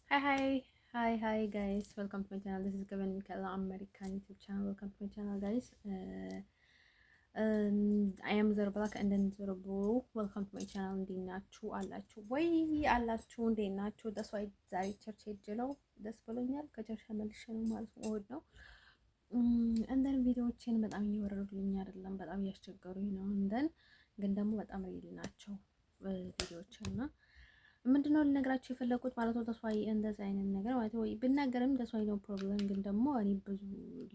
Hi guys, welcome to my channel. This is Gavin Mikela, American YouTube channel. Welcome to my channel, guys. I am Zero Black and then Zero Blue. Welcome to my channel. እንዴት ናችሁ አላችሁ ወይ አላችሁ? እንዴት ናችሁ? ደስ ወይ ዛሬ ቸርች ሄጄ ነው ደስ ብሎኛል። ከቸርች መልሼ ነው ማለት ነው እሑድ ነው። እንደን ቪዲዮዎቼን በጣም እየወረዱልኝ አይደለም፣ በጣም እያስቸገሩኝ ነው። ግን ደግሞ በጣም ሪል ናቸው ቪዲዮዎቼና ምንድነው ልነግራችሁ የፈለኩት ማለት ነው። ተስፋዬ እንደዚህ አይነት ነገር ማለት ነው ብናገርም ተስፋዬ ነው ፕሮብሌም። ግን ደግሞ እኔ ብዙ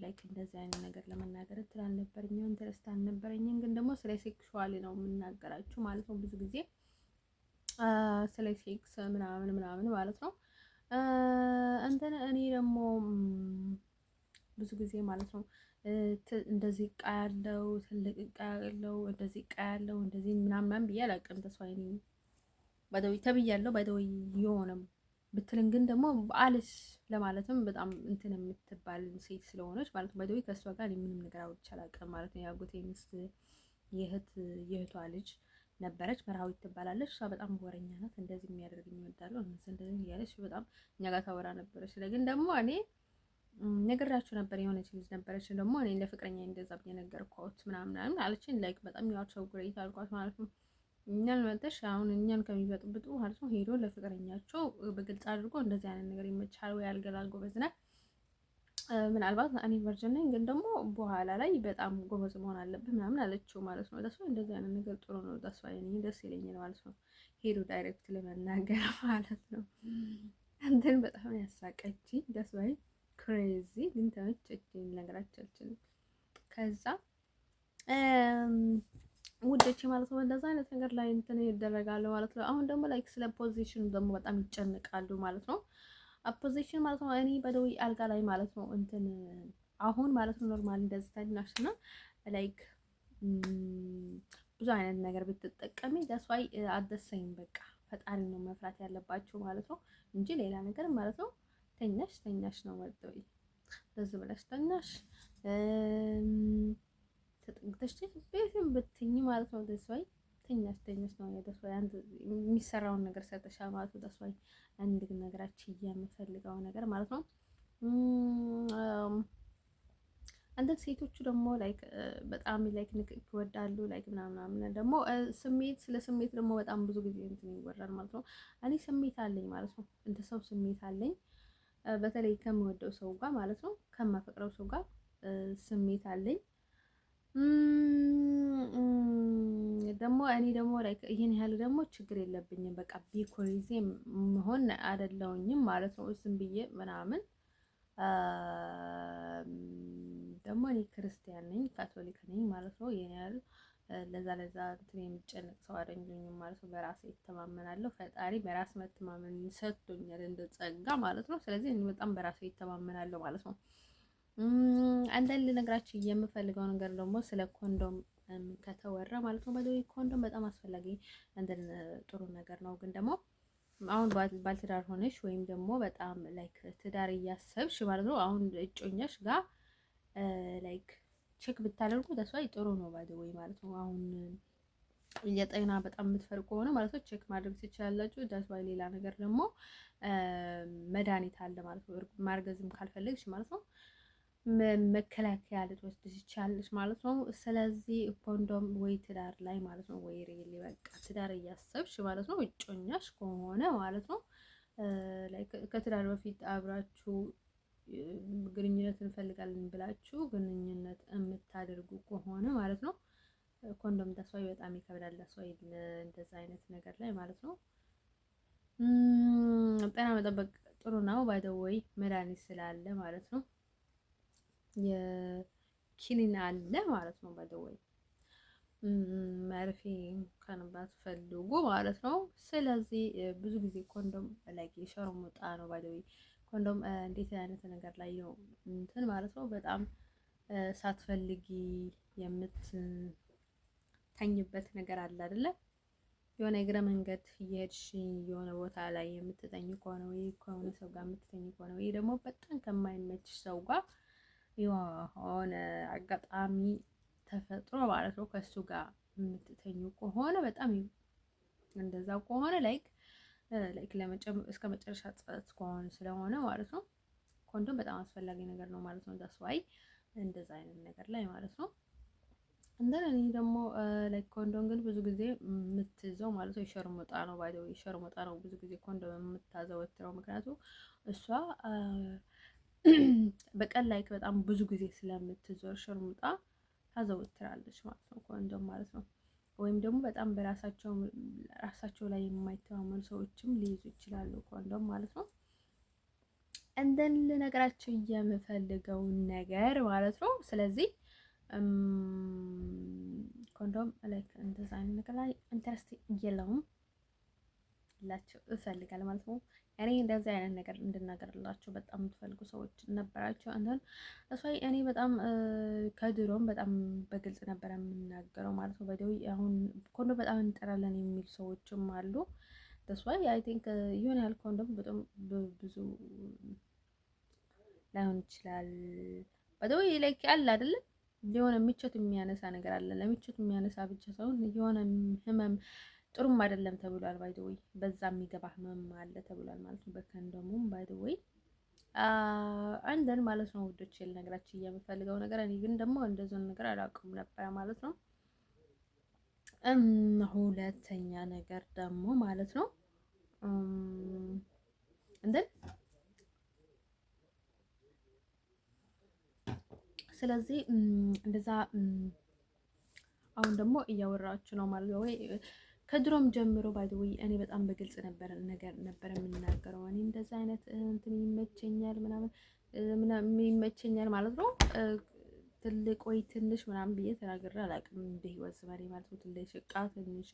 ላይክ እንደዚህ አይነት ነገር ለመናገር እንትን አልነበረኝም፣ ኢንተረስት አልነበረኝም። ግን ደግሞ ስለ ሴክሹዋሊ ነው የምናገራችሁ ማለት ነው። ብዙ ጊዜ ስለ ሴክስ ምናምን ማለት ነው። እኔ ደግሞ ብዙ ብዙ ጊዜ ማለት ነው እንደዚህ እቃ ያለው ትልቅ እቃ ያለው እንደዚህ እቃ ያለው እንደዚህ ምናምን ብዬ አላውቅም። ተስፋዬ ነኝ ባይደዊ ተብያለሁ። ባይደዊ የሆነ ብትልን ግን ደግሞ በአልስ ለማለትም በጣም እንትን የምትባል ሴት ስለሆነች ማለት ነው። ባይደዊ ከእሷ ጋር ምንም ነገር አውርቼ አላውቅም ማለት ነው። ያጎቴ ሚስት የእህቷ ልጅ ነበረች፣ መርሃዊት ትባላለች። እሷ በጣም ወረኛ ናት። እንደዚህ የሚያደርግኝ እወዳለሁ እንደዚህ እያለች በጣም እኛ ጋር ታወራ ነበረች። ግን ደግሞ እኔ ነግራችሁ ነበር የሆነች ልጅ ነበረች ደግሞ እኔ ለፍቅረኛ እንደዛ ብዬ ነገርኳት ምናምን አለችኝ። ላይክ በጣም ያው ሰው ግሬት አልኳት ማለት ነው። እኛን መጥተሽ አሁን እኛን ከሚበጥብጡ ማለት ነው ሄዶ ለፍቅረኛቸው በግልጽ አድርጎ እንደዚህ አይነት ነገር ይመቻል ወይ አልገላል ጎበዝ ነህ። ምናልባት እኔ ቨርጅን ነኝ ግን ደግሞ በኋላ ላይ በጣም ጎበዝ መሆን አለብህ ምናምን አለችው ማለት ነው። ደስ እንደዚህ አይነት ነገር ጥሩ ነው። ደስ ባይነኝ ደስ ይለኛል ማለት ነው። ሄዶ ዳይሬክት ለመናገር ማለት ነው። አንተን በጣም ያሳቀችኝ ደስ ባይ ክሬዚ ግን ተመቸችኝ። ልነግራችሁ አልችልም። ከዛ ውዶቼ ማለት ነው እንደዛ አይነት ነገር ላይ እንትን ይደረጋሉ ማለት ነው። አሁን ደግሞ ላይክ ስለ ፖዚሽን ደግሞ በጣም ይጨንቃሉ ማለት ነው። ፖዚሽን ማለት ነው እኔ በደዊ አልጋ ላይ ማለት ነው እንትን አሁን ማለት ነው ኖርማል እንደዚህ ታዲናሽና ላይክ ብዙ አይነት ነገር ብትጠቀሚ ዳስዋይ አደሰኝ በቃ ፈጣሪ ነው መፍራት ያለባችሁ ማለት ነው እንጂ ሌላ ነገር ማለት ነው። ተኛሽ ነው ወጥቶይ ለዚህ ብለሽ ተኛሽ ተጠግተሽ ቤትም ብትኝ ማለት ነው። ደስዋይ ተኛሽ ነው የደስዋይ አንድ የሚሰራውን ነገር ሰጥሻል ማለት ነው። ደስዋይ አንድ ነገራችን የምፈልገው ነገር ማለት ነው። አንተ ሴቶቹ ደግሞ ላይክ በጣም ላይክ ንክክ ይወዳሉ ላይክ ምናምን ደግሞ ስለ ስሜት ደግሞ በጣም ብዙ ጊዜ እንትን ይወራል ማለት ነው። እኔ ስሜት አለኝ ማለት ነው። እንደ ሰው ስሜት አለኝ በተለይ ከምወደው ሰው ጋር ማለት ነው፣ ከማፈቅረው ሰው ጋር ስሜት አለኝ። ደግሞ እኔ ደግሞ ላይክ ይሄን ያህል ደግሞ ችግር የለብኝም። በቃ ቢኮሪዜ መሆን አይደለሁኝም ማለት ነው። ዝም ብዬ ምናምን ደግሞ እኔ ክርስቲያን ነኝ፣ ካቶሊክ ነኝ ማለት ነው። ይሄን ያህል ለዛ እንትን የሚጨነቅ ሰው አይደለሁኝም ማለት ነው። በራሴ እተማመናለሁ። ፈጣሪ በራስ መተማመን ሰጥቶኛል እንደ ጸጋ ማለት ነው። ስለዚህ እኔ በጣም በራሴ እተማመናለሁ ማለት ነው። አንዳንድ ልነግራችሁ የምፈልገው ነገር ደግሞ ስለ ኮንዶም ከተወራ ማለት ነው። በዚህ ኮንዶም በጣም አስፈላጊ እንትን ጥሩ ነገር ነው። ግን ደግሞ አሁን ባልትዳር ሆነሽ ወይም ደግሞ በጣም ላይክ ትዳር እያሰብሽ ማለት ነው አሁን እጮኛሽ ጋር ላይክ ቼክ ብታደርጉ ተስፋይ ጥሩ ነው ባይዘወይ ማለት ነው። አሁን የጤና በጣም የምትፈርቁ ከሆነ ማለት ነው ቼክ ማድረግ ትችላላችሁ። ተስፋይ ሌላ ነገር ደግሞ መድኃኒት አለ ማለት ነው። ማርገዝም ካልፈለግሽ ማለት ነው መከላከያ ልትወስድ ትችላለሽ ማለት ነው። ስለዚህ ኮንዶም ወይ ትዳር ላይ ማለት ነው ወይ ሪሊ በቃ ትዳር እያሰብሽ ማለት ነው እጮኛሽ ከሆነ ማለት ነው ላይ ከትዳር በፊት አብራችሁ ግንኙነት እንፈልጋለን ብላችሁ ግንኙነት የምታደርጉ ከሆነ ማለት ነው ኮንዶም ተስፋዬ በጣም ይከብዳል። ተስፋዬ እንደዛ አይነት ነገር ላይ ማለት ነው ጤና መጠበቅ ጥሩ ነው። ባይ ዘ ወይ መድኃኒት ስላለ ማለት ነው የኪኒን አለ ማለት ነው። ባይ ዘ ወይ መርፌ ከንባት ፈልጉ ማለት ነው። ስለዚህ ብዙ ጊዜ ኮንዶም ላይ የሸርሙጣ ነው ባይ ዘ ወይ ኮንዶም እንዴት አይነት ነገር ላይ ነው እንትን ማለት ነው በጣም ሳትፈልጊ የምትተኝበት ነገር አለ አይደለ? የሆነ እግረ መንገድ እየሄድሽ የሆነ ቦታ ላይ የምትተኝ ከሆነ ወይ ከሆነ ሰው ጋር የምትተኝ ከሆነ ወይ ደግሞ በጣም ከማይመችሽ ሰው ጋር የሆነ አጋጣሚ ተፈጥሮ ማለት ነው ከሱ ጋር የምትተኙ ከሆነ በጣም እንደዛው ከሆነ ላይክ ላይክ እስከ መጨረሻ ጸጥ ከሆነ ስለሆነ ማለት ነው ኮንዶም በጣም አስፈላጊ ነገር ነው ማለት ነው። ዳስ ዋይ እንደዛ አይነት ነገር ላይ ማለት ነው። እንደኔ እኔ ደግሞ ላይክ ኮንዶም ግን ብዙ ጊዜ የምትይዘው ማለት ነው የሸርሙጣ ነው። ባይዘው የሸርሙጣ ነው ብዙ ጊዜ ኮንዶም የምታዘወትረው ምክንያቱም እሷ በቀን ላይክ በጣም ብዙ ጊዜ ስለምትዞር ሸርሙጣ ታዘወትራለች ማለት ነው ኮንዶም ማለት ነው። ወይም ደግሞ በጣም ራሳቸው ላይ የማይተማመኑ ሰዎችም ሊይዙ ይችላሉ ኮንዶም ማለት ነው። እንደን ልነግራችሁ የምፈልገው ነገር ማለት ነው። ስለዚህ ኮንዶም ላይክ እንደዛ አይነት ነገር ላይ ኢንተረስት የለውም ላችሁ እፈልጋለሁ ማለት ነው። እኔ እንደዚህ አይነት ነገር እንድናገርላችሁ በጣም የምትፈልጉ ሰዎች ነበራችሁ። አንተን እሷይ እኔ በጣም ከድሮም በጣም በግልጽ ነበር የምናገረው ማለት ነው። በደው አሁን ኮንዶም በጣም እንጠራለን የሚሉ ሰዎችም አሉ። ተስዋይ አይ ቲንክ ይሆን ያህል ኮንዶም በጣም ብዙ ላይሆን ይችላል። በደው ላይክ አለ አይደለ የሆነ ምቾት የሚያነሳ ነገር አለ። ለምቾት የሚያነሳ ብቻ ሳይሆን የሆነ ህመም ጥሩም አይደለም ተብሏል። ባይ ዘ ወይ በዛ የሚገባ ህመም አለ ተብሏል ማለት ነው። በኮንዶሙም ባይ ዘ ወይ አንደን ማለት ነው ውዶች ልነግራችሁ የምፈልገው ነገር እኔ ግን ደግሞ እንደዚህ ነገር አላውቅም ነበር ማለት ነው። ሁለተኛ ነገር ደግሞ ማለት ነው እንደን ስለዚህ እንደዛ አሁን ደግሞ እያወራችሁ ነው ማለት ነው ወይ ከድሮም ጀምሮ ባይ ዘ ወይ እኔ በጣም በግልጽ ነበር የምናገረው። እኔ እንደዛ አይነት እንትን ይመቸኛል ምናምን ይመቸኛል ማለት ነው። ትልቅ ወይ ትንሽ ምናምን ብዬ ተናግሬ አላውቅም በህይወት ዘመኔ ማለት ነው። ትልቅ ትንሽ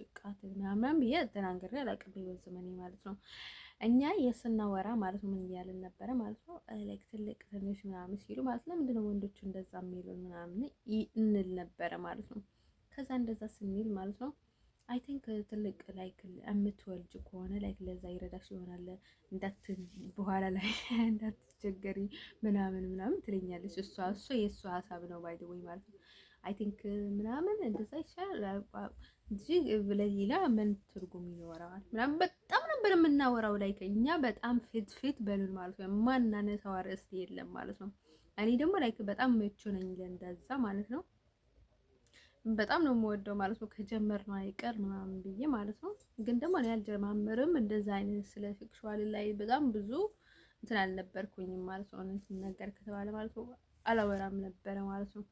ምናምን ብዬ ተናግሬ አላውቅም በህይወት ዘመኔ ማለት ነው። እኛ የስናወራ ማለት ነው ምን እያልን ነበረ ማለት ነው ላይክ ትልቅ ትንሽ ምናምን ሲሉ ማለት ነው ምንድነው ወንዶቹ እንደዛ የሚሉን ምናምን እንል ነበረ ማለት ነው። ከዛ እንደዛ ስንል ማለት ነው አይ ቲንክ ትልቅ ላይክ የምትወልጅ ከሆነ ላይክ ለዛ ይረዳሽ ይሆናል በኋላ ላይ እንዳትቸገሪ ምናምን ትለኛለች። እሱ የእሱ ሀሳብ ነው ባይ ዘ ወይ ማለት ነው። አይ ቲንክ ምናምን እንደዛ ይሻላል እንጂ ለሌላ ምን ትርጉም ይኖረዋል ምናምን በጣም ነበር የምናወራው። ላይክ እኛ በጣም ፊት በሉን ማለት ነው። ማናነሳው ርዕስት የለም ማለት ነው። እኔ ደግሞ ላይክ በጣም ምቹ ነኝ ለእንደዛ ማለት ነው። በጣም ነው የምወደው ማለት ነው። ከጀመርነው አይቀር ምናምን ብዬ ማለት ነው። ግን ደግሞ እኔ አልጀማምርም እንደዛ አይነት ስለ ሴክሹዋል ላይ በጣም ብዙ እንትን አልነበርኩኝም ማለት ነው። እውነት ነገር ከተባለ ማለት ነው አላወራም ነበረ ማለት ነው።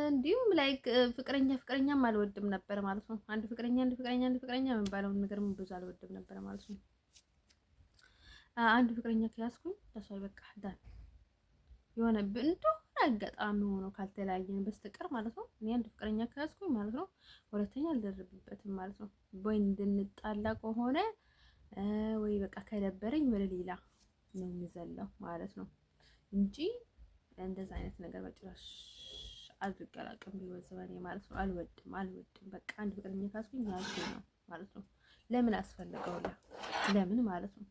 እንዲሁም ላይክ ፍቅረኛም አልወድም ነበር ማለት ነው። አንድ ፍቅረኛ የሚባለውን ነገር ብዙ አልወድም ነበር ማለት ነው። አንድ ፍቅረኛ ከያዝኩኝ ተስፋ በቃ ዳን የሆነ እንደሆነ አጋጣሚ ሆኖ ካልተለያየን በስተቀር ማለት ነው። እኔ አንድ ፍቅረኛ ከያዝኩኝ ማለት ነው ሁለተኛ አልደረብበትም ማለት ነው። ወይ እንድንጣላ ከሆነ ወይ በቃ ከደበረኝ ወደ ሌላ ነው የሚዘለው ማለት ነው እንጂ እንደዛ አይነት ነገር በጭራሽ አድርጌ አላውቅም በህይወት ዘመኔ ማለት ነው። አልወድም በቃ አንድ ፍቅረኛ ከያዝኩኝ ያዝኩኝ ነው ማለት ነው። ለምን አስፈልገው ለምን ማለት ነው።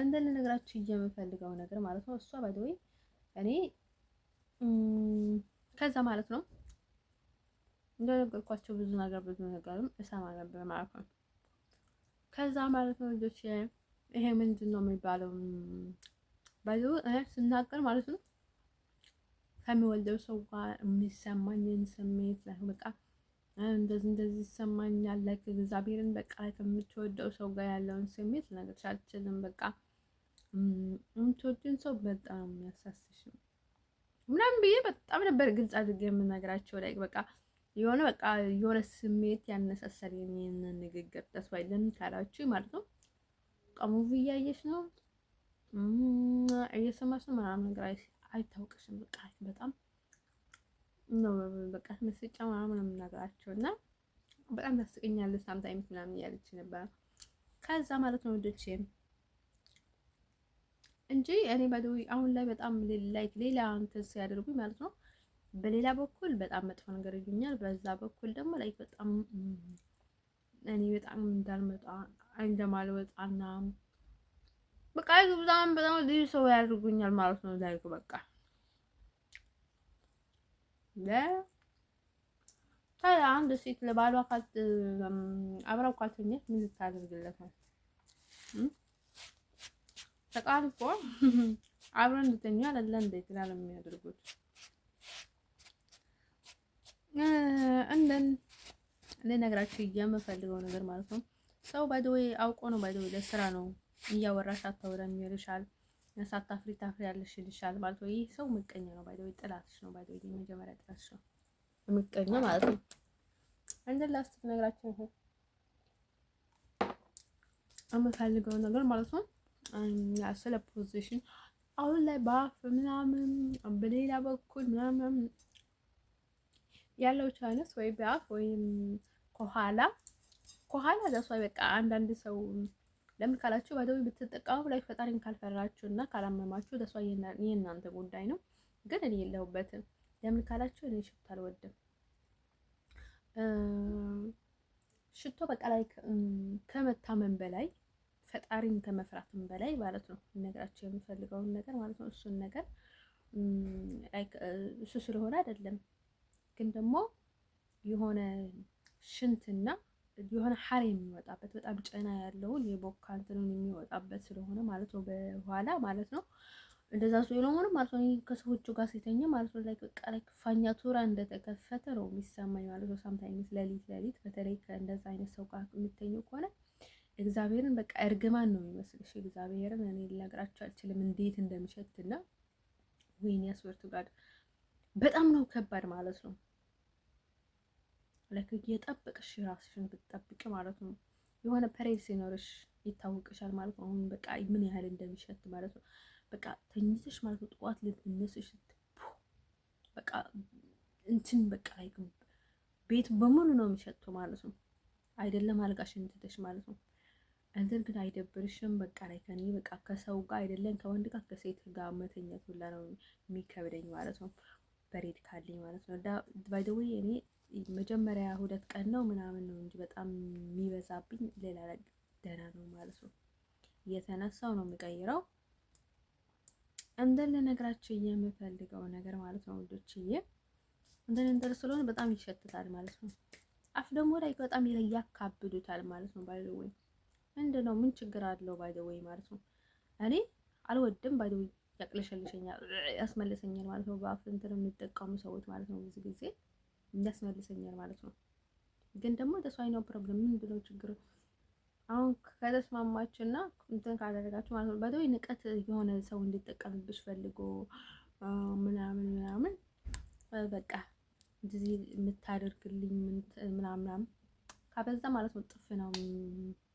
እንደልነግራችሁ የምፈልገው ነገር ማለት ነው እሷ ባይ ዘ ወይ እኔ ከዛ ማለት ነው እንደነገርኳቸው ብዙ ነገርም እሰማ ነበር ማለት ነው። ከዛ ማለት ነው ልጆች ይሄ ምንድን ነው የሚባለው ባይ ዘ ወይ ስናገር ማለት ነው ከሚወልደው ሰው ጋር የሚሰማኝን ስሜት ላይ በቃ እንደዚህ ይሰማኛል ላይክ እግዚአብሔርን በቃ ከምትወደው ሰው ጋር ያለውን ስሜት ልነግርሽ አልችልም። በቃ የምትወጂን ሰው በጣም የሚያሳስሽ ምናምን ብዬ በጣም ነበር ግልጽ አድርጌ የምነግራቸው ላይ የሆነ ስሜት ያነሳሳል የኔን ንግግር ተስፋ ለምን ካላችሁ ማለት ነው ሙቪ እያየሽ ነው እየሰማሽ ነው ምናምን ነገር አይታወቅሽም በቃ በጣም ነው በቃ መስጫ ምናምን የምናገራቸው እና በጣም ታስቀኛለች ሳምታይምስ ምናምን እያለች ነበር። ከዛ ማለት ነው ወደች እንጂ እኔ ባይዘው አሁን ላይ በጣም ላይክ ሌላ እንትን ሲያደርጉኝ ማለት ነው በሌላ በኩል በጣም መጥፎ ነገር ይሉኛል፣ በዛ በኩል ደግሞ ላይክ በጣም እኔ በጣም እንዳልመጣ እንደማልወጣና በቃ በጣም ልዩ ሰው ያደርጉኛል ማለት ነው። ላይክ በቃ ታዲያ አንድ ሴት ለባሏ አብራው ካልተኛች ምን ልታደርግለት ነው? ተቃርፎ አብረን እንድተኛ አይደለ እንዴ ትላል የሚያደርጉት። እንደን ልነግራችሁ የምፈልገው ነገር ማለት ነው ሰው ባይ ዘ ዌይ አውቆ ነው ባይ ዘ ዌይ ለስራ ነው እያወራሽ አታውረም ይልሻል፣ ሳታፍሪ ታፍሪ ያለሽ ይልሻል ማለት ነው። ይህ ሰው ምቀኛ ነው ባይ ዘ ዌይ ጥላትሽ ነው ባይ ዘ ዌይ የመጀመሪያ ጥላትሽ ነው ምቀኛ ማለት ነው። እንደን ላስት ነግራችሁ ነው የምፈልገው ነገር ማለት ነው ስለ ፖዚሽን አሁን ላይ በአፍ ምናምን በሌላ በኩል ምናምን ያለው ቻንስ ወይ በአፍ ወይም ከኋላ ለሷ በቃ አንዳንድ ሰው ለምን ካላችሁ ባይደው ብትጠቀሙ ላይ ፈጣሪን ካልፈራችሁ እና ካላመማችሁ ለሷ የእናንተ ጉዳይ ነው። ግን እኔ የለሁበትም። ለምን ካላችሁ እኔ ሽቶ አልወድም። ሽቶ በቃ ላይ ከመታመን በላይ ፈጣሪን ከመፍራትም በላይ ማለት ነው ነገራቸው የምፈልገውን ነገር ማለት ነው። እሱን ነገር እሱ ስለሆነ አይደለም ግን ደግሞ የሆነ ሽንትና የሆነ ሐር የሚወጣበት በጣም ጨና ያለውን የቦካ እንትኑን የሚወጣበት ስለሆነ ማለት ነው በኋላ ማለት ነው። እንደዛ ስለሆነ ማለት ነው ከሰዎቹ ጋር ሲተኛ ማለት ነው ላይ በቃ ላይ ፋኛቱራ እንደተከፈተ ነው የሚሰማኝ ማለት ነው። ሳምታይምስ ሌሊት በተለይ ከእንደዛ አይነት ሰው ጋር የምትተኘው ከሆነ እግዚአብሔርን በቃ እርግማን ነው የሚመስልሽ። እግዚአብሔርን እኔ ልነግራችሁ አልችልም እንዴት እንደሚሸትና ወይኔ ያስወርቱ ጋር በጣም ነው ከባድ ማለት ነው። ለክ እየጠበቅሽ ራስሽን ብትጠብቂ ማለት ነው የሆነ ፐሬድ ሲኖርሽ ይታወቅሻል ማለት ነው። አሁን በቃ ምን ያህል እንደሚሸት ማለት ነው። በቃ ተኝተሽ ማለት ነው ጠዋት ልትነስሽ በቃ እንትን በቃ ላይ ቤት በሙሉ ነው የሚሸተው ማለት ነው። አይደለም አልጋሽን ትተሽ ማለት ነው። እንትን ግን አይደብርሽም? በቃ ላይ ከኔ በቃ ከሰው ጋር አይደለም ከወንድ ጋር ከሴት ጋር መተኛት ሁላ ነው የሚከብደኝ ማለት ነው። በሬድ ካለኝ ማለት ነው። ባይ ዘ ዌይ እኔ መጀመሪያ 2 ቀን ነው ምናምን ነው እንጂ በጣም የሚበዛብኝ ሌላ ደህና ነው ማለት ነው። እየተነሳው ነው የሚቀይረው። እንደለ ነገራችሁ የምፈልገው ነገር ማለት ነው ወንዶችዬ እንደነ ስለሆነ በጣም ይሸትታል ማለት ነው። አፍ ደግሞ ላይ በጣም ያካብዱታል ማለት ነው። ባይ ዘ ዌይ ምንድነው ምን ችግር አለው? ባይ ዘ ዌይ ማለት ነው እኔ አልወድም። ባይ ዘ ዌይ ያቅለሸልሸኛል፣ ያስመልሰኛል ማለት ነው። በአፍ እንትን የሚጠቀሙ ሰዎች ማለት ነው ብዙ ጊዜ ያስመልሰኛል ማለት ነው። ግን ደግሞ ተስፋይ ነው ፕሮብሌም ምንድነው ችግሩ? አሁን ከተስማማችሁና እንትን ካደረጋችሁ ማለት ነው ባይ ዘ ዌይ ንቀት የሆነ ሰው እንዲጠቀምብሽ ፈልጎ ምናምን በቃ እንደዚህ የምታደርግልኝ ምናምን ካበዛ ማለት ነው ጥፍ ነው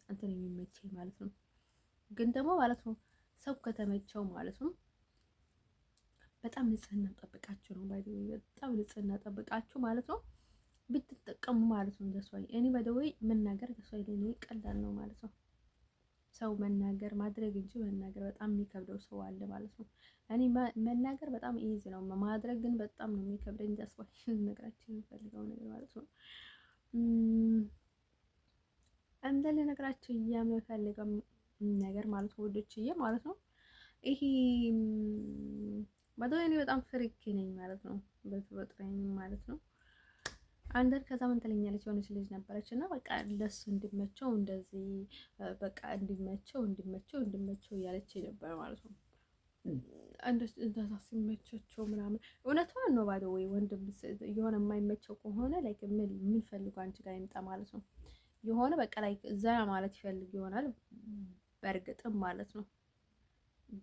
እንትን የሚመቸኝ ማለት ነው። ግን ደግሞ ማለት ነው ሰው ከተመቸው ማለት ነው በጣም ንጽህና ጠብቃችሁ ነው ባይ ዘ ዌይ በጣም ንጽህና ጠብቃችሁ ማለት ነው ብትጠቀሙ ማለት ነው። ደስ ወይ እኔ ባይ ዘ ዌይ መናገር ደስ ወይ ለኔ ቀላል ነው ማለት ነው። ሰው መናገር ማድረግ እንጂ መናገር በጣም የሚከብደው ሰው አለ ማለት ነው። እኔ መናገር በጣም ኢዚ ነው፣ ማድረግ ግን በጣም ነው የሚከብደኝ። ደስ ወይ ነገራችን የምፈልገው ነገር ማለት ነው እንደለ ነገራችሁ የምፈልገው ነገር ማለት ነው ወዶችዬ ማለት ነው። ይሄ ባዶ እኔ በጣም ፍሪኪ ነኝ ማለት ነው በተፈጥሮዬ ማለት ነው። አንደር ከዛ ምን ትለኛለች የሆነች ልጅ ነበረች እና በቃ ለሱ እንዲመቸው እንደዚህ በቃ እንዲመቸው እያለች ነበር ማለት ነው። እንደዛ ሲመቸቸው ምናምን እውነቷን ነው ባዶ ወይ ወንድም የሆነ የማይመቸው ከሆነ ላይክ ምን ፈልጎ አንቺ ጋር ይምጣ ማለት ነው። የሆነ በቃ ላይ ዘና ማለት ይፈልግ ይሆናል በእርግጥም ማለት ነው።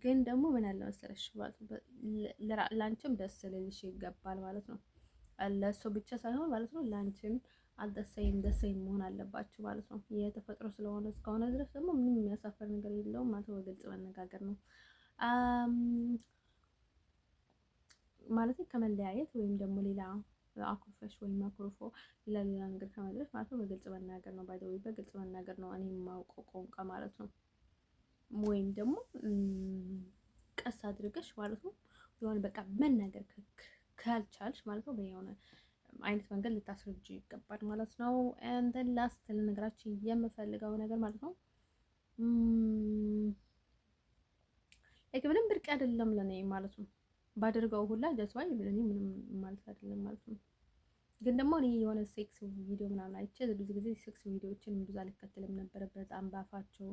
ግን ደግሞ ምን አለ መሰለሽ ላንቺም ደስ ልልሽ ይገባል ማለት ነው። ለእሱ ብቻ ሳይሆን ማለት ነው ላንቺም ደሰኝ መሆን አለባችሁ ማለት ነው። የተፈጥሮ ስለሆነ እስከሆነ ድረስ ደግሞ ምንም የሚያሳፈር ነገር የለውም ማለት ነው። በግልጽ መነጋገር ነው ማለት ከመለያየት ወይም ደግሞ ሌላ አኩርፈሽ ወይም አኩርፎ ሌላ ነገር ከመድረስ ማለት ነው በግልጽ መናገር ነው። ባይ ዘ ዌይ በግልጽ መናገር ነው እኔ የማውቀው ቋንቋ ማለት ነው። ወይም ደግሞ ቀስ አድርገሽ ማለት ነው የሆነ በቃ መናገር ካልቻልሽ ማለት ነው በየሆነ አይነት መንገድ ልታስረጅ ይገባል ማለት ነው። and then last ለነገራችን የምፈልገው ነገር ማለት ነው ምንም ብርቅ አይደለም ለኔ ማለት ነው። ባደርገው ሁላ ጀስዋይ ለኔ ምንም ማለት አይደለም ማለት ነው። ግን ደግሞ እኔ የሆነ ሴክስ ቪዲዮ ምናምን አይቼ ብዙ ጊዜ ሴክስ ቪዲዮዎችን ብዙ አልከተልም ነበረ። በጣም ባፋቸው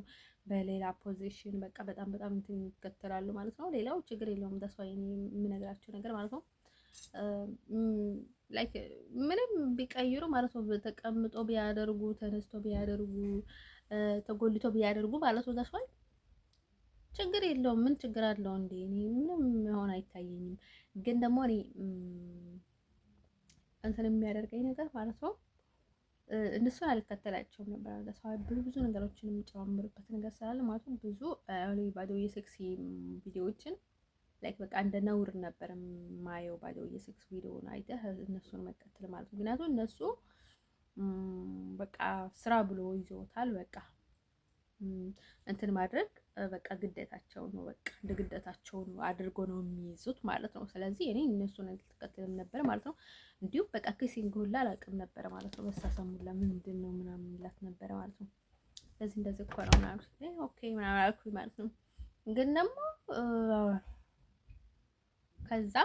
በሌላ ፖዚሽን በቃ በጣም እንትን ይከተላሉ ማለት ነው። ሌላው ችግር የለውም ተስፋ የምነግራቸው ነገር ማለት ነው። ላይክ ምንም ቢቀይሩ ማለት ነው፣ ተቀምጦ ቢያደርጉ፣ ተነስቶ ቢያደርጉ፣ ተጎልቶ ቢያደርጉ ማለት ነው ተስፋ ችግር የለውም። ምን ችግር አለው እንዴ? እኔ ምንም መሆን አይታየኝም። ግን ደግሞ እኔ እንትን የሚያደርገኝ ነገር ማለት ነው እነሱን አልከተላቸውም ነበር። ብዙ ነገሮችን የሚጨማምሩበት ነገር ስላለ ማለት ነው ብዙ ባዶ የሴክሲ ቪዲዮዎችን ላይክ በቃ እንደ ነውር ነበር ማየው። ባዶ የሴክስ ቪዲዮውን አይተህ እነሱን መከተል ማለት ነው። ምክንያቱም እነሱ በቃ ስራ ብሎ ይዘውታል። በቃ እንትን ማድረግ በቃ ግዴታቸው ነው። በቃ እንደ ግዴታቸው ነው አድርጎ ነው የሚይዙት ማለት ነው። ስለዚህ እኔ እነሱን አልተከተልም ነበር ማለት ነው። እንዲሁም በቃ ኪሲንግ ሁላ አላውቅም ነበረ ማለት ነው። መሳሳም ሁላ ምንድን ነው ምናምን እላት ነበረ ማለት ነው። እንደዚህ እኮ ነው ምናምን ኦኬ ምናምን አልኩኝ ማለት ነው። ግን ደግሞ ከዛ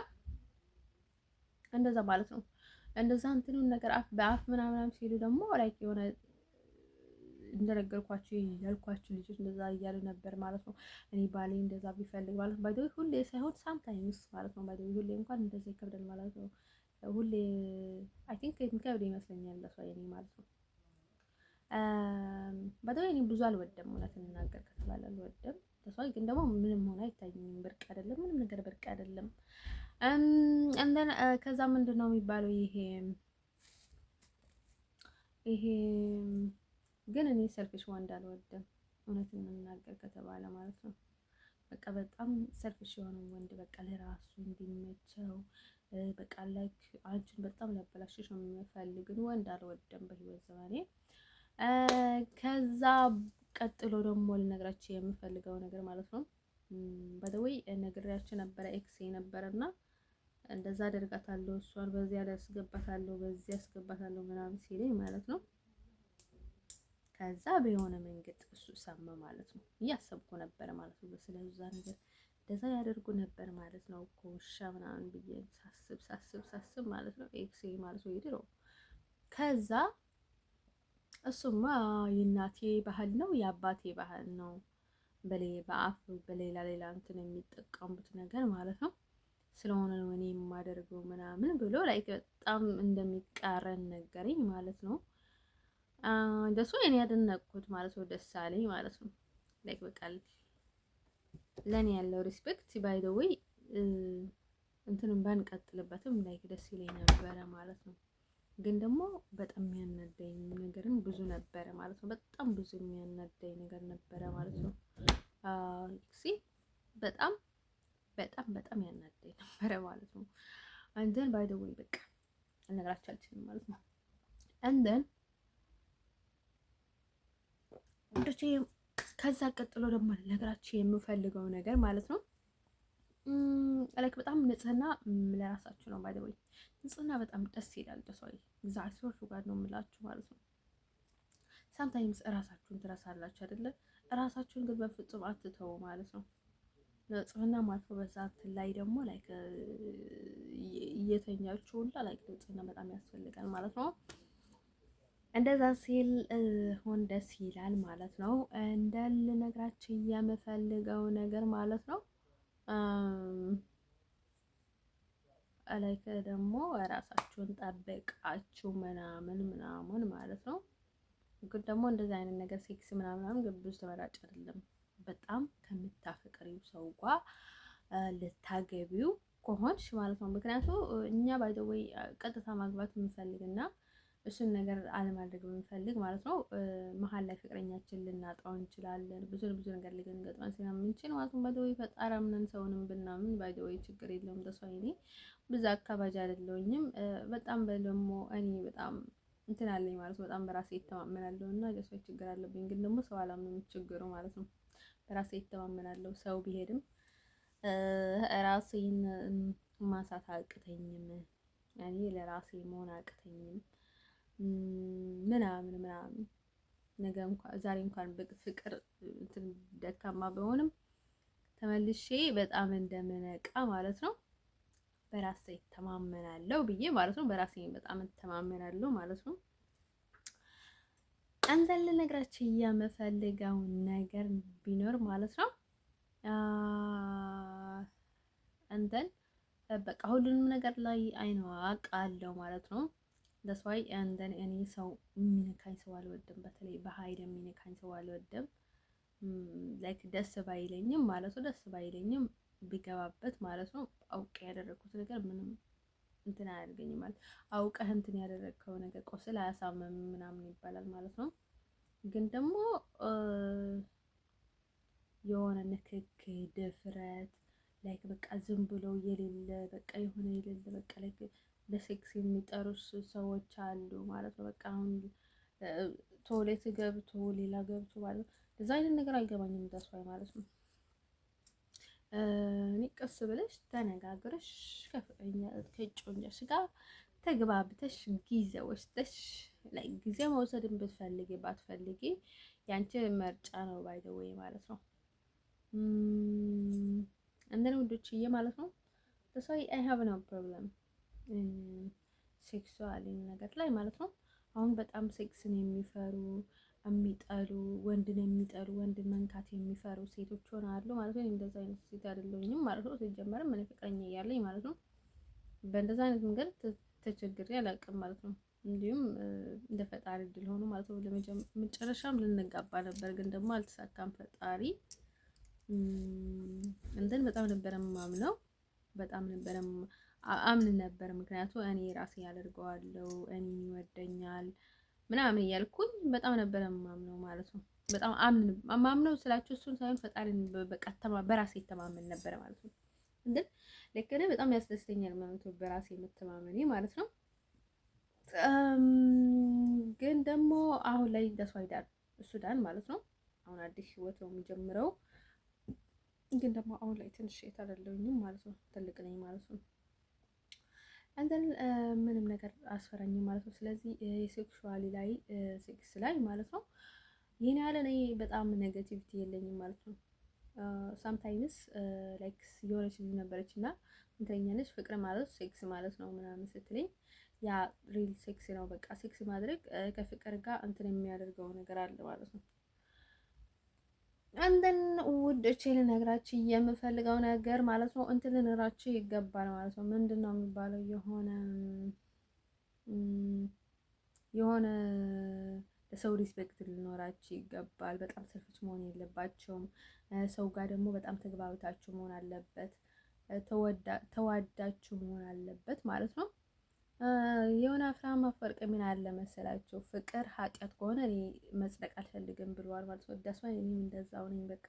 እንደዛ ማለት ነው እንደዛ እንትኑን ነገር አፍ በአፍ ምናምን ሲሉ ደግሞ ላይክ የሆነ እንደነገርኳችሁ ያልኳችሁ ልጆች እንደዛ እያሉ ነበር ማለት ነው። እኔ ባሌ እንደዛ ቢፈልግ ማለት ባይዶይ ሁሌ ሳይሆን ሳምታይምስ ማለት ነው። ባይዶይ ሁሌ እንኳን እንደዛ ይከብዳል ማለት ነው። ሁሌ አይ ቲንክ የሚከብድ ይመስለኛል ለሷ የኔ ማለት ነው። ባይዶይ እኔ ብዙ አልወደም፣ እውነት እንናገር ከተባለ አልወደም። ተሷ ግን ደግሞ ምንም ሆነ አይታየኝም። ብርቅ አይደለም፣ ምንም ነገር ብርቅ አይደለም። እንደን ከዛ ምንድነው የሚባለው ይሄ ግን እኔ ሰልፊሽ ወንድ አልወድም፣ እውነትን የምናገር ከተባለ ማለት ነው። በቃ በጣም ሰልፊሽ የሆነ ወንድ በቃ ለራሱ እንዲመቸው በቃ ላይክ አንቺን በጣም ሊያበላሽሽ ነው የሚፈልግን ወንድ አልወድም በህይወት ዘመኔ። ከዛ ቀጥሎ ደግሞ ልነግራችሁ የምፈልገው ነገር ማለት ነው በደወይ ነግሬያችሁ ነበረ። ኤክስ ነበርና እንደዛ አደርጋታለሁ፣ እሷን በዚያ አስገባታለሁ፣ በዚህ አስገባታለሁ ምናምን ሲለኝ ማለት ነው። ከዛ በየሆነ መንገድ እሱ ሰማ ማለት ነው። እያሰብኩ ነበረ ማለት ነው። ስለዛ ነገር እንደዛ ያደርጉ ነበር ማለት ነው እኮ ውሻ ምናምን ብዬ ሳስብ ማለት ነው ኤክስ ማለት ነው ይድሮ። ከዛ እሱማ የእናቴ ባህል ነው የአባቴ ባህል ነው በአፍ በሌላ እንትን የሚጠቀሙት ነገር ማለት ነው ስለሆነ ነው እኔ የማደርገው ምናምን ብሎ ላይክ በጣም እንደሚቃረን ነገረኝ ማለት ነው። እንደሱ እኔ ያደነቅኩት ማለት ነው፣ ደስ አለኝ ማለት ነው። ላይክ በቃ ለኔ ያለው ሪስፔክት ባይ ዘ ዌይ እንትንም ባንቀጥልበትም ላይክ ደስ ይለኝ ነበረ ማለት ነው። ግን ደግሞ በጣም የሚያናደኝ ነገርም ብዙ ነበረ ማለት ነው። በጣም ብዙ የሚያናደኝ ነገር ነበረ ማለት ነው። በጣም ያናደኝ ነበረ ማለት ነው። አንደን ባይ ዘ ዌይ በቃ እነግራችሁ አልችልም ማለት ነው። አንደን ከዛ ቀጥሎ ደግሞ ልነግራችሁ የምፈልገው ነገር ማለት ነው ላይክ በጣም ንጽህና ለራሳችሁ ነው። ባይ ዘ ዌይ ንጽህና በጣም ደስ ይላል። ደስዋይ ዛሶቹ ጋር ነው የምላችሁ ማለት ነው። ሳምታይምስ እራሳችሁን ትረሳላችሁ አይደለ? እራሳችሁን ግን በፍጹም አትተው ማለት ነው። ንጽህና ማለት በዛት ላይ ደግሞ ላይክ እየተኛችሁ ሁላ ላይክ ንጽህና በጣም ያስፈልጋል ማለት ነው። እንደዛ ሲል ሆን ደስ ይላል ማለት ነው። እንደልነግራችሁ የምፈልገው ነገር ማለት ነው ላይክ ደግሞ ራሳችሁን ጠብቃችሁ ምናምን ማለት ነው። ግን ደግሞ እንደዚህ አይነት ነገር ሴክስ ምናምን ብዙ ተመራጭ አይደለም። በጣም ከምታፈቅሪው ሰው ጋር ልታገቢው ከሆንሽ ማለት ነው። ምክንያቱም እኛ ባይ ዘ ዌይ ቀጥታ ማግባት የምንፈልግና እሱን ነገር አለማድረግ የምንፈልግ ማለት ነው መሀል ላይ ፍቅረኛችን ልናጣው እንችላለን። ብዙ ነገር ልንገጥመን ስለምንችል ማለት ነው። ባይ ዘ ዌይ ፈጣሪ አምነን ሰውንም ብናምን ባይ ዘ ዌይ ችግር የለውም። ተሰው እኔ ብዙ አካባጅ አይደለሁኝም። በጣም ደግሞ እኔ በጣም እንትን አለኝ ማለት ነው። በጣም በራሴ ይተማመናለሁ እና ለሰው ችግር አለብኝ። ግን ደግሞ ሰው አላምንም ችግሩ ማለት ነው። በራሴ ይተማመናለሁ። ሰው ቢሄድም ራሴን ማሳት አቅተኝም። እኔ ለራሴ መሆን አቅተኝም ምናምን ነገ እንኳን ዛሬ እንኳን ፍቅር እንትን ደካማ ቢሆንም ተመልሼ በጣም እንደምነቃ ማለት ነው በራሴ እተማመናለሁ ብዬ ማለት ነው። በራሴ በጣም እተማመናለሁ ማለት ነው። አንተን ልነግራችሁ የምፈልገው ነገር ቢኖር ማለት ነው አንተን በቃ ሁሉንም ነገር ላይ አይነው አውቃለሁ ማለት ነው። ለስዋይ አንተን እኔ ሰው የሚነካኝ ሰው አልወድም። በተለይ በኃይል የሚነካኝ ሰው አልወድም። ላይክ ደስ ባይለኝም ማለት ነው ደስ ባይለኝም ቢገባበት ማለት ነው አውቄ ያደረኩት ነገር ምንም እንትን አያደርገኝም ማለት አውቀህ እንትን ያደረግከው ነገር ቁስል አያሳምም ምናምን ይባላል ማለት ነው። ግን ደግሞ የሆነ ንክክ ድፍረት ላይክ በቃ ዝም ብሎ የሌለ በቃ የሆነ የሌለ በቃ ላይክ ለሴክስ የሚጠሩ ሰዎች አሉ ማለት ነው። በቃ አሁን ቶሌት ገብቶ ሌላ ገብቶ ማለት ነው። እዛ አይነት ነገር አይገባኝም ተስፋዬ ማለት ነው። እኔ ቀስ ብለሽ ተነጋግረሽ ከእጮኛሽ ጋር ተግባብተሽ ጊዜ ወስደሽ ላይ ጊዜ መውሰድን ብትፈልጊ ባትፈልጊ ያንቺ ምርጫ ነው ባይ ዘ ወይ ማለት ነው። እንደኔ ውዶችዬ ማለት ነው ተስፋዬ አይ ሃቭ ኖ ፕሮብለም ሴክሱዋል ነገር ላይ ማለት ነው። አሁን በጣም ሴክስን የሚፈሩ የሚጠሉ ወንድን የሚጠሉ ወንድን መንካት የሚፈሩ ሴቶች ሆነዋል ማለት ነው። እንደዛ አይነት ሴት አይደለሁኝም ማለት ነው። ሲጀመርም እኔ ፍቅረኛ እያለኝ ማለት ነው በእንደዛ አይነት መንገድ ተቸግሬ አላውቅም ማለት ነው። እንዲሁም እንደ ፈጣሪ እድል ሆኖ ማለት ነው መጨረሻም ልንጋባ ነበር፣ ግን ደግሞ አልተሳካም። ፈጣሪ እንትን በጣም ነበረ ማምነው በጣም ነበረ አምን ነበር። ምክንያቱም እኔ ራሴ ያደርገዋለሁ እኔ ይወደኛል ምናምን እያልኩኝ በጣም ነበረ ማምነው ማለት ነው። በጣም ማምነው ስላችሁ እሱን ሳይሆን ፈጣሪን በቃ በራሴ የተማመን ነበረ ማለት ነው። ግን ልክ እኔ በጣም ያስደስተኛል ማለት ነው በራሴ መተማመኔ ማለት ነው። ግን ደግሞ አሁን ላይ ደስዋይዳን ሱዳን ማለት ነው አሁን አዲስ ህይወት ነው የሚጀምረው። ግን ደግሞ አሁን ላይ ትንሽ የተደለውኝም ማለት ነው ትልቅ ነኝ ማለት ነው። አንተን ምንም ነገር አስፈራኝም ማለት ነው። ስለዚህ የሴክሹዋሊ ላይ ሴክስ ላይ ማለት ነው ይሄን ያለ እኔ በጣም ኔጌቲቪቲ የለኝም ማለት ነው። ሳምታይምስ ላይክ የሆነች ልጅ ነበረች እና እንተኛለች ፍቅር ማለት ሴክስ ማለት ነው ምናምን ስትለኝ ያ ሪል ሴክስ ነው በቃ ሴክስ ማድረግ ከፍቅር ጋር እንትን የሚያደርገው ነገር አለ ማለት ነው። እንደን ውዶቼ ልነግራችሁ የምፈልገው ነገር ማለት ነው እንትን ልነግራችሁ ይገባል ማለት ነው። ምንድነው የሚባለው የሆነ ለሰው ሪስፔክት ሊኖራችሁ ይገባል። በጣም ሰልፊሽ መሆን የለባቸውም። ሰው ጋር ደግሞ በጣም ተግባብታችሁ መሆን አለበት። ተዋዳችሁ መሆን አለበት ማለት ነው። የሆነ አፍራም አፈወርቅ ምን አለ መሰላችሁ ፍቅር ኃጢአት ከሆነ እኔ መጽደቅ አልፈልግም ብሏል ማለት ነው። ዳስማ እኔም እንደዛው ነኝ በቃ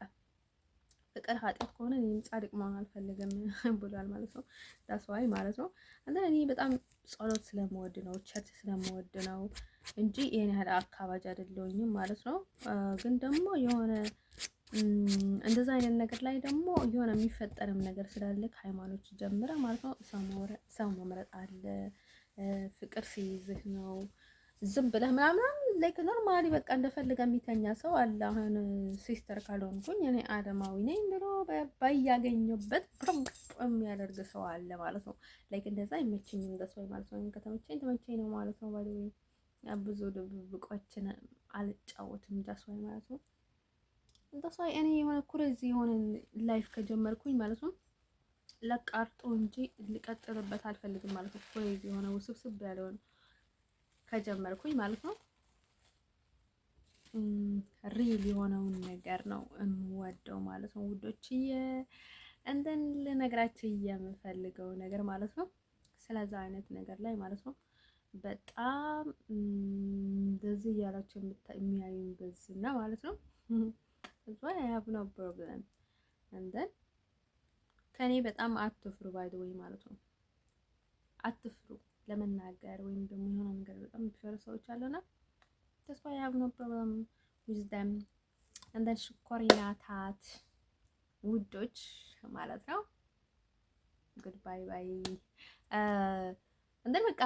ፍቅር ኃጢአት ከሆነ እኔም ጻድቅ መሆን አልፈልግም ብሏል ማለት ነው። ዳስዋይ ማለት ነው። እና እኔ በጣም ጸሎት ስለምወድ ነው ቸርች ስለምወድ ነው እንጂ ይሄን ያህል አካባጅ አይደለሁኝም ማለት ነው። ግን ደግሞ የሆነ እንደዛ አይነት ነገር ላይ ደግሞ የሆነ የሚፈጠርም ነገር ስላለ ከሃይማኖት ጀምረ ማለት ነው ሰው መምረጥ አለ። ፍቅር ሲይዝህ ነው ዝም ብለህ ምናምን ላይክ ኖርማሊ በቃ እንደፈለገ የሚተኛ ሰው አለ። አሁን ሲስተር ካልሆንኩኝ እኔ አደማዊ ነኝ ብሎ ባያገኘበት የሚያደርግ ሰው አለ ማለት ነው። ላይክ እንደዛ አይመቸኝም እንደሰው ማለት ነው። ከተመቸኝ ተመቸኝ ነው ማለት ነው። ባይ ብዙ ድብብቆችን አልጫወትም ዳስዋይ ማለት ነው። ዳስዋይ እኔ የሆነ ኩረዚ የሆነ ላይፍ ከጀመርኩኝ ማለት ነው ለቃርጦ እንጂ ልቀጥልበት አልፈልግም ማለት ነው። ኩረዚ የሆነ ውስብስብ ያለውን ከጀመርኩኝ ማለት ነው ሪል የሆነውን ነገር ነው የምወደው ማለት ነው ውዶችዬ። እንደን ልነግራችሁ የምፈልገው ነገር ማለት ነው ስለዛ አይነት ነገር ላይ ማለት ነው በጣም እንደዚህ እያላችሁ የሚያዩኝ በዝና ማለት ነው እዛ ያብ ነው ፕሮብለም እንደን ከኔ በጣም አትፍሩ ባይ ዘ ወይ ማለት ነው። አትፍሩ ለመናገር ወይም ደግሞ የሆነ ነገር በጣም የሚፈሩ ሰዎች አሉና ተስፋ ያብ ነው ፕሮብለም ዊዝ ደም እንደን ሽኮሪናታት ውዶች ማለት ነው። ጉድ ባይ ባይ እንደን በቃ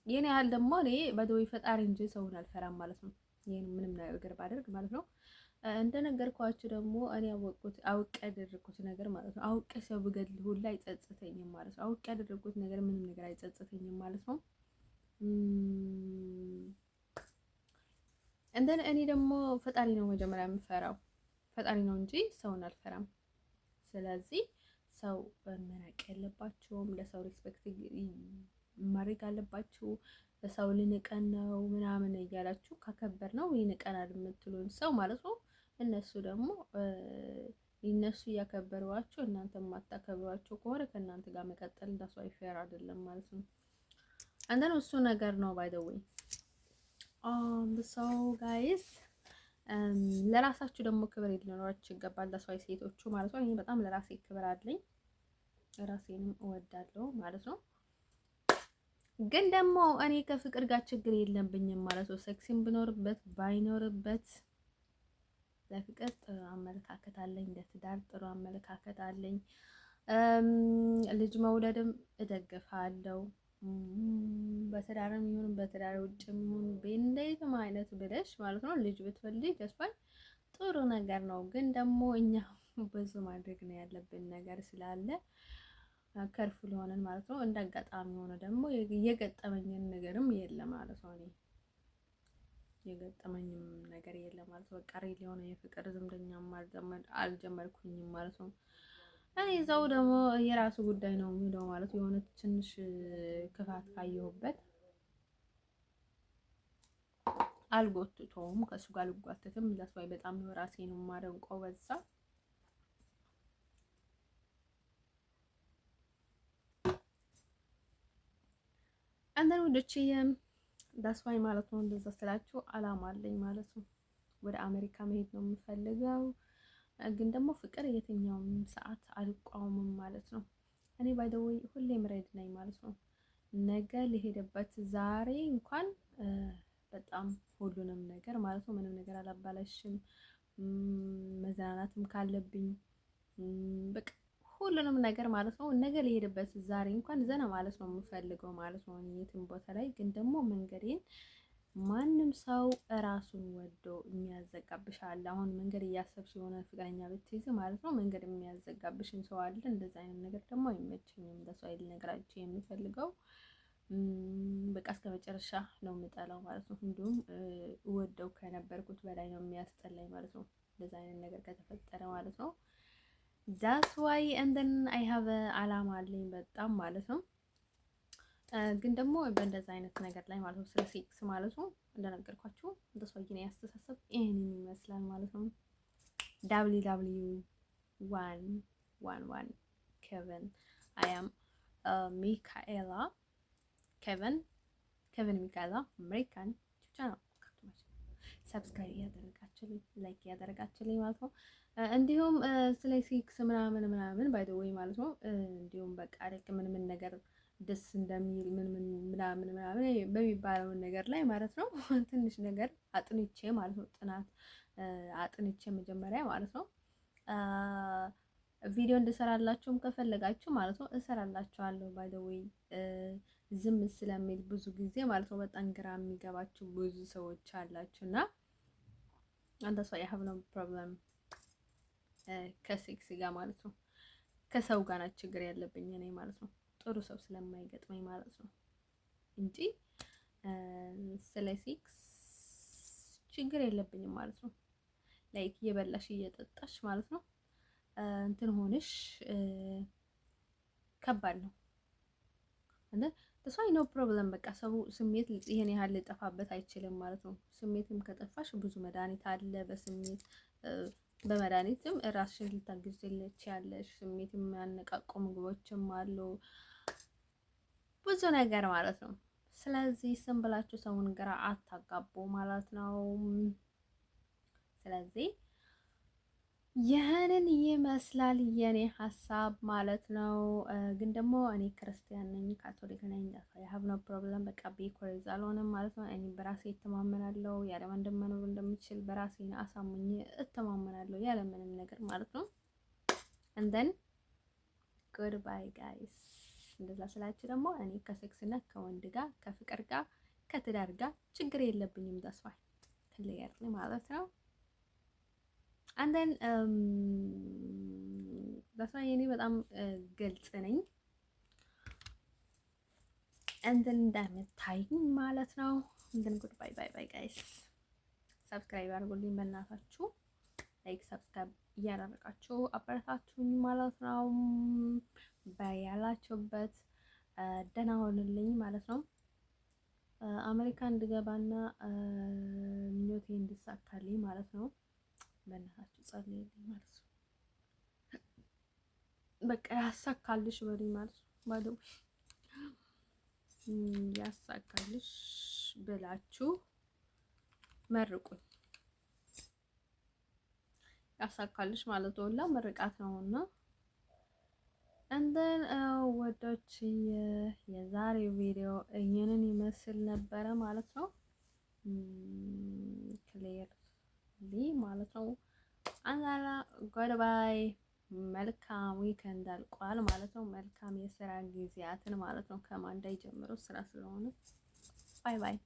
የኔ ያህል ደግሞ እኔ በደዌ ፈጣሪ እንጂ ሰውን አልፈራም ማለት ነው። ይሄን ምንም ነገር ባደርግ ማለት ነው እንደነገርኳችሁ ደግሞ እኔ አውቄ ያደረኩት ነገር ማለት ነው። አውቄ ሰው ብገድል ሁላ አይጸጽተኝም ማለት ነው። አውቄ ያደረኩት ነገር ምንም ነገር አይጸጽተኝም ማለት ነው። እንደነ እኔ ደግሞ ፈጣሪ ነው መጀመሪያ የምፈራው፣ ፈጣሪ ነው እንጂ ሰውን አልፈራም። ስለዚህ ሰው መናቅ የለባቸውም። ለሰው ሪስፔክት ማድረግ አለባችሁ። በሰው ልንቀን ነው ምናምን እያላችሁ ካከበር ነው ይንቀናል የምትሉን ሰው ማለት ነው። እነሱ ደግሞ እነሱ እያከበሯቸው እናንተ የማታከብሯቸው ከሆነ ከእናንተ ጋር መቀጠል እንዳሱ አይፌር አይደለም ማለት ነው። አንደን እሱ ነገር ነው ባይ ዘ ዌይ ሰው ጋይስ ለራሳችሁ ደግሞ ክብር ሊኖራችሁ ይገባል። ለሰው ሴቶቹ ማለት ነው። እኔ በጣም ለራሴ ክብር አለኝ፣ ራሴንም እወዳለሁ ማለት ነው። ግን ደግሞ እኔ ከፍቅር ጋር ችግር የለብኝም ማለት ነው። ሴክሲም ብኖርበት ባይኖርበት ለፍቅር ጥሩ አመለካከት አለኝ፣ ለትዳር ጥሩ አመለካከት አለኝ። ልጅ መውለድም እደግፋለሁ። በትዳርም ይሁን በትዳር ውጭም ይሁን በእንደየትም አይነት ብለሽ ማለት ነው ልጅ ብትወልጂ ተስፋይ ጥሩ ነገር ነው። ግን ደግሞ እኛ ብዙ ማድረግ ነው ያለብን ነገር ስላለ ከርፉል ሆነን ማለት ነው። እንደ አጋጣሚ ሆነ ደግሞ የገጠመኝን ነገርም የለም ማለት ነው። እኔ የገጠመኝም ነገር የለም ማለት ነው። በቃ ሪል የሆነ የፍቅር ዝምደኛም አልጀመርኩኝም ማለት ነው። እኔ እዛው ደግሞ የራሱ ጉዳይ ነው የሚለው ማለት የሆነ ትንሽ ክፋት ካየሁበት አልጎትተውም፣ ከሱ ጋር አልጓተትም። ለሷይ በጣም ነው ራሴን የማደንቀው በዛ አንደን ወደች ዳስዋይ ማለት ነው። እንደዛ ስላችሁ አላማ አለኝ ማለት ነው። ወደ አሜሪካ መሄድ ነው የምፈልገው። ግን ደግሞ ፍቅር የትኛውም ሰዓት አልቋውምም ማለት ነው። እኔ ባይ ዘ ወይ ሁሌም ሬድ ነኝ ማለት ነው። ነገ ልሄድበት ዛሬ እንኳን በጣም ሁሉንም ነገር ማለት ነው ምንም ነገር አላባላሽም። መዝናናትም ካለብኝ በቃ ሁሉንም ነገር ማለት ነው ነገ ልሄድበት ዛሬ እንኳን ዘና ማለት ነው የምፈልገው ማለት ነው። የትም ቦታ ላይ ግን ደግሞ መንገዴን ማንም ሰው እራሱን ወዶ የሚያዘጋብሽ አለ። አሁን መንገድ እያሰብሽ የሆነ ፍቅረኛ ብትይዝ ማለት ነው መንገድ የሚያዘጋብሽን ሰው አለ። እንደዛ አይነት ነገር ደግሞ አይመቸኝም። ለሰው አይደል ነገራችሁ የምፈልገው በቃ እስከ መጨረሻ ነው የምጠላው ማለት ነው። እንዲሁም ወደው ከነበርኩት በላይ ነው የሚያስጠላኝ ማለት ነው። እንደዛ አይነት ነገር ከተፈጠረ ማለት ነው። ዳስ ዋይ እንደን አይ ሃቭ አላማ አለኝ በጣም ማለት ነው። ግን ደግሞ በእንደዛ አይነት ነገር ላይ ማለት ነው ስለ ሴክስ ማለት ነው እንደነገርኳችሁ እንደሷ ግን ያስተሳሰብ ይሄንን ይመስላል ማለት ነው። www111 ኬቨን አይ አም ሚካኤላ ኬቨን ሚካኤላ አሜሪካን ቻናል ሰብስክራይብ ያደረጋችሁልኝ ላይክ ያደረጋችሁልኝ ማለት ነው። እንዲሁም ስለ ሴክስ ምናምን ባይ ዘ ዌይ ማለት ነው። እንዲሁም በቃ ልክ ምን ነገር ደስ እንደሚል ምናምን በሚባለው ነገር ላይ ማለት ነው ትንሽ ነገር አጥንቼ ማለት ነው ጥናት አጥንቼ መጀመሪያ ማለት ነው ቪዲዮ እንድሰራላችሁም ከፈለጋችሁ ማለት ነው እሰራላችኋለሁ። ባይ ዘ ዌይ ዝም ስለሚል ብዙ ጊዜ ማለት ነው በጣም ግራ የሚገባችሁ ብዙ ሰዎች አላችሁ እና አንተ ሰው ያው ነው ፕሮብለም ከሴክስ ጋር ማለት ነው ከሰው ጋር ነው ችግር ያለብኝ እኔ ማለት ነው። ጥሩ ሰው ስለማይገጥመኝ ማለት ነው እንጂ ስለ ሴክስ ችግር የለብኝም ማለት ነው። ላይክ እየበላሽ እየጠጣሽ ማለት ነው እንትን ሆነሽ ከባድ ነው እና ተሷይ ኖ ፕሮብለም በቃ ሰው ስሜት ይሄን ያህል ሊጠፋበት አይችልም ማለት ነው። ስሜትም ከጠፋሽ ብዙ መድኃኒት አለ። በመድኃኒትም ራስሽን ልታግዝልሽ ያለሽ ስሜት የሚያነቃቁ ምግቦችም አሉ ብዙ ነገር ማለት ነው። ስለዚህ ስም ብላችሁ ሰውን ግራ አታጋቡ ማለት ነው። ስለዚህ ይህንን ይመስላል የኔ ሀሳብ ማለት ነው። ግን ደግሞ እኔ ክርስቲያን ነኝ፣ ካቶሊክ ነኝ። ሀብ ኖ ፕሮብለም በቃ ቤኮሬዝ አልሆነም ማለት ነው። እኔ በራሴ እተማመናለሁ። ያለ ወንድም መኖር እንደምችል በራሴ አሳምኜ እተማመናለሁ ያለ ምንም ነገር ማለት ነው። እንደን ጉድ ባይ ጋይስ። እንደዛ ስላችሁ ደግሞ እኔ ከሴክስ እና ከወንድ ጋር ከፍቅር ጋር ከትዳር ጋር ችግር የለብኝም። ዳስዋይ ክሊየር ማለት ነው። አንደን ለስራ የኔ በጣም ግልጽ ነኝ። እንትን እንደምታዩኝ ማለት ነው። እንትን ጉድ ባይ ባይ ባይ ጋይስ። ሰብስክራይብ አድርጉልኝ በእናታችሁ። ላይክ ሰብስክራይብ እያደረጋችሁ አበረታችሁኝ ማለት ነው። በያላችሁበት ደህና ሆንልኝ ማለት ነው። አሜሪካ እንድገባና ምኞቴ እንዲሳካልኝ ማለት ነው። በእናታችሁ ጸልዩልኝ ማለት ነው። በቃ ያሳካልሽ በሉኝ ማለት ነው። ባዶ ያሳካልሽ ብላችሁ መርቁኝ። ያሳካልሽ ማለት ወላ ምርቃት ነውና እንደን ወዶች የዛሬው ቪዲዮ ይህንን ይመስል ነበረ ማለት ነው። ክሊርሊ ማለት ነው። አንዛላ ጎድባይ መልካም ዊከንድ አልቋል ማለት ነው። መልካም የስራ ጊዜያትን ማለት ነው። ከማንዳይ ጀምሮ ስራ ስለሆነ ባይ ባይ።